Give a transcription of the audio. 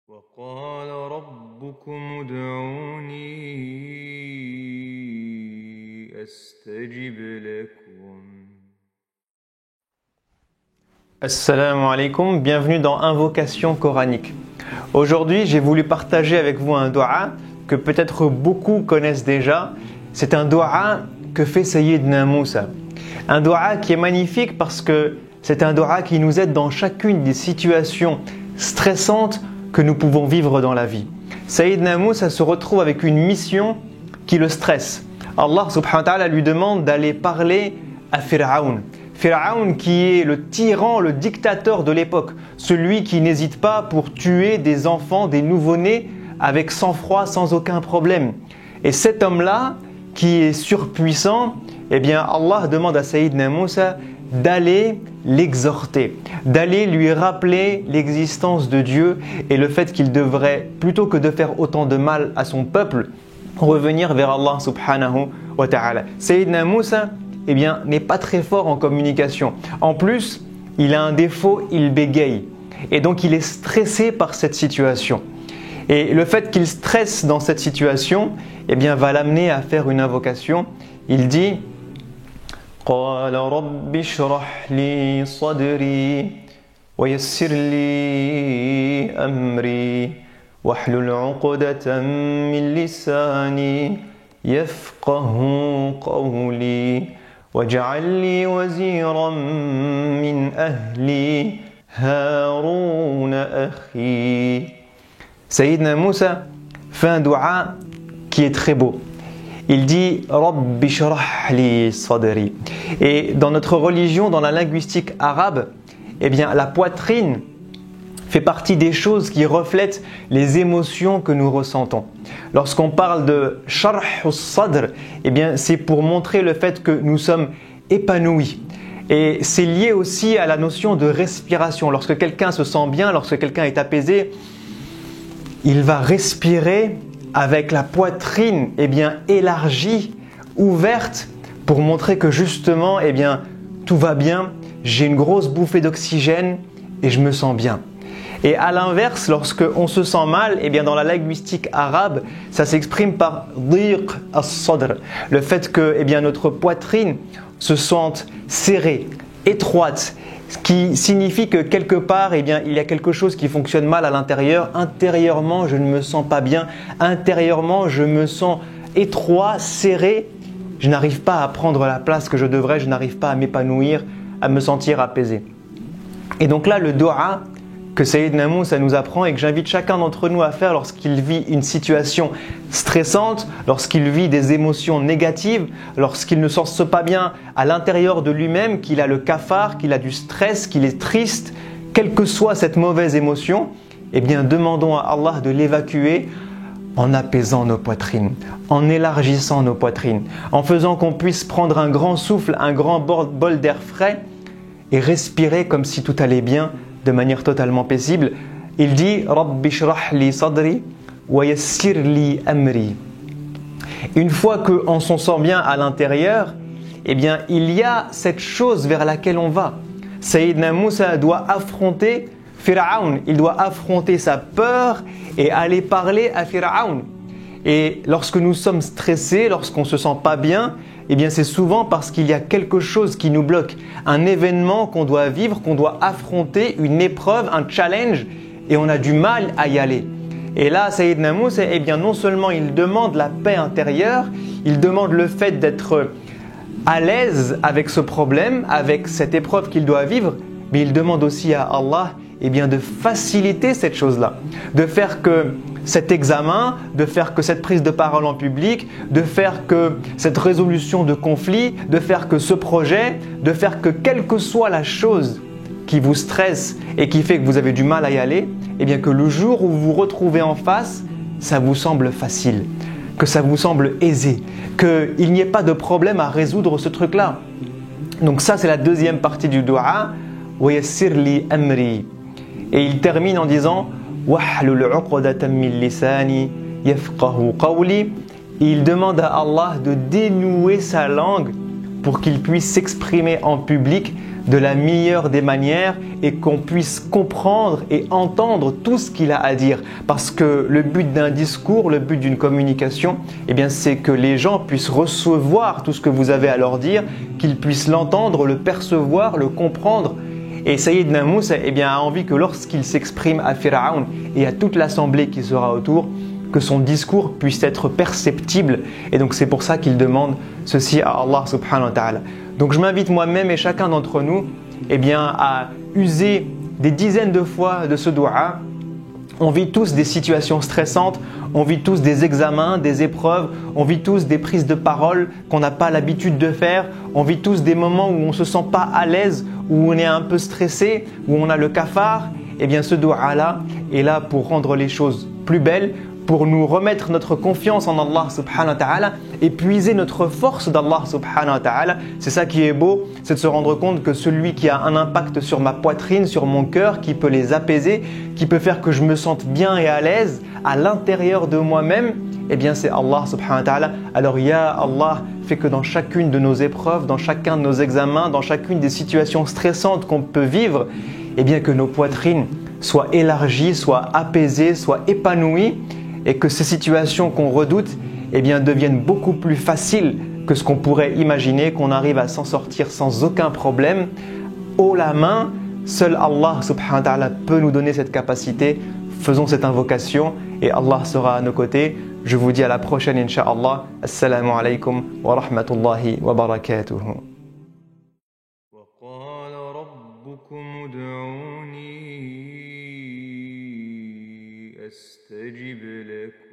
وقال ربكم ادعوني أستجب لكم. Assalamu alaikum, bienvenue dans Invocation coranique. Aujourd'hui, j'ai voulu partager avec vous un dua que peut-être beaucoup connaissent déjà. C'est un dua que fait Sayyidna Moussa. Un dua qui est magnifique parce que c'est un dua qui nous aide dans chacune des situations stressantes que nous pouvons vivre dans la vie. Sayyidna Moussa se retrouve avec une mission qui le stresse. Allah subhanahu wa ta'ala lui demande d'aller parler à Pharaon. Pharaon qui est le tyran, le dictateur de l'époque, celui qui n'hésite pas pour tuer des enfants, des nouveau-nés avec sang-froid, sans aucun problème. Et cet homme-là, qui est surpuissant, eh bien Allah demande à Sayyidna Moussa d'aller l'exhorter, d'aller lui rappeler l'existence de Dieu et le fait qu'il devrait, plutôt que de faire autant de mal à son peuple, revenir vers Allah subhanahu wa ta'ala. Sayyidna Moussa, eh bien, n'est pas très fort en communication. En plus, il a un défaut, il bégaye. Et donc, il est stressé par cette situation. Et le fait qu'il stresse dans cette situation, eh bien, va l'amener à faire une invocation. Il dit قال رب اشرح لي صدري ويسر لي أمري واحلل عقدة من لساني يفقه قولي واجعل لي وزيرا من أهلي هارون أخي. Sayyidna Moussa fait un dua qui est très beau. Il dit Rabbi shrah li sadri. Et dans notre religion, dans la linguistique arabe, eh bien, la poitrine fait partie des choses qui reflètent les émotions que nous ressentons. Lorsqu'on parle de sharh al-sadr, eh bien, c'est pour montrer le fait que nous sommes épanouis. Et c'est lié aussi à la notion de respiration. Lorsque quelqu'un se sent bien, lorsque quelqu'un est apaisé, il va respirer avec la poitrine eh bien, élargie, ouverte, pour montrer que justement, eh bien, tout va bien, j'ai une grosse bouffée d'oxygène et je me sens bien. Et à l'inverse, lorsque on se sent mal, eh bien, dans la linguistique arabe, ça s'exprime par diq as-sadr, le fait que eh bien, notre poitrine se sente serrée, étroite, ce qui signifie que quelque part, eh bien, il y a quelque chose qui fonctionne mal à l'intérieur. Intérieurement, je ne me sens pas bien. Intérieurement, je me sens étroit, serré. Je n'arrive pas à prendre la place que je devrais. Je n'arrive pas à m'épanouir, à me sentir apaisé. Et donc là, le dua que Sayyidna Moussa nous apprend et que j'invite chacun d'entre nous à faire lorsqu'il vit une situation stressante, lorsqu'il vit des émotions négatives, lorsqu'il ne se sent pas bien à l'intérieur de lui-même, qu'il a le cafard, qu'il a du stress, qu'il est triste, quelle que soit cette mauvaise émotion, eh bien demandons à Allah de l'évacuer en apaisant nos poitrines, en élargissant nos poitrines, en faisant qu'on puisse prendre un grand souffle, un grand bol d'air frais et respirer comme si tout allait bien, de manière totalement paisible. Il dit Rabbi shrah li sadri wa yassir li amri. Une fois qu'on s'en sent bien à l'intérieur, eh bien, il y a cette chose vers laquelle on va. Sayyidna Moussa doit affronter Pharaon, il doit affronter sa peur et aller parler à Pharaon. Et lorsque nous sommes stressés, lorsqu'on ne se sent pas bien, eh bien c'est souvent parce qu'il y a quelque chose qui nous bloque, un événement qu'on doit vivre, qu'on doit affronter, une épreuve, un challenge, et on a du mal à y aller. Et là, Sayyidna Moussa, eh bien non seulement il demande la paix intérieure, il demande le fait d'être à l'aise avec ce problème, avec cette épreuve qu'il doit vivre, mais il demande aussi à Allah eh bien, de faciliter cette chose-là, de faire que cet examen, de faire que cette prise de parole en public, de faire que cette résolution de conflit, de faire que ce projet, de faire que quelle que soit la chose qui vous stresse et qui fait que vous avez du mal à y aller, eh bien que le jour où vous vous retrouvez en face, ça vous semble facile, que ça vous semble aisé, qu'il n'y ait pas de problème à résoudre ce truc-là. Donc ça, c'est la deuxième partie du dua. وَيَسِّرْ لِي أَمْرِي. Et il termine en disant وَحْلُلْ عُقْدَةً مِّن لِّسَانِي يَفْقَهُ قَوْلِي. Il demande à Allah de dénouer sa langue pour qu'il puisse s'exprimer en public de la meilleure des manières et qu'on puisse comprendre et entendre tout ce qu'il a à dire. Parce que le but d'un discours, le but d'une communication, eh bien, c'est que les gens puissent recevoir tout ce que vous avez à leur dire, qu'ils puissent l'entendre, le percevoir, le comprendre. Et Sayyidina Moussa a envie que lorsqu'il s'exprime à Pharaon et à toute l'assemblée qui sera autour, que son discours puisse être perceptible. Et donc c'est pour ça qu'il demande ceci à Allah subhanahu wa ta'ala. Donc je m'invite moi-même et chacun d'entre nous à user des dizaines de fois de ce dua. On vit tous des situations stressantes, on vit tous des examens, des épreuves, on vit tous des prises de parole qu'on n'a pas l'habitude de faire, on vit tous des moments où on ne se sent pas à l'aise, où on est un peu stressé, où on a le cafard. Ce dua-là est là pour rendre les choses plus belles, pour nous remettre notre confiance en Allah subhanahu wa ta'ala et puiser notre force d'Allah subhanahu wa ta'ala. C'est ça qui est beau, c'est de se rendre compte que celui qui a un impact sur ma poitrine, sur mon cœur, qui peut les apaiser, qui peut faire que je me sente bien et à l'aise à l'intérieur de moi-même, c'est Allah subhanahu wa ta'ala. Alors ya Allah, fais que dans chacune de nos épreuves, dans chacun de nos examens, dans chacune des situations stressantes qu'on peut vivre, que nos poitrines soient élargies, soient apaisées, soient épanouies, et que ces situations qu'on redoute deviennent beaucoup plus faciles que ce qu'on pourrait imaginer, qu'on arrive à s'en sortir sans aucun problème. Haut la main, seul Allah subhanahu wa ta'ala peut nous donner cette capacité. Faisons cette invocation et Allah sera à nos côtés. Je vous dis à la prochaine, incha'Allah. Assalamu alaikum wa rahmatullahi wa barakatuh. وقال ربكم ادعوني أستجب لكم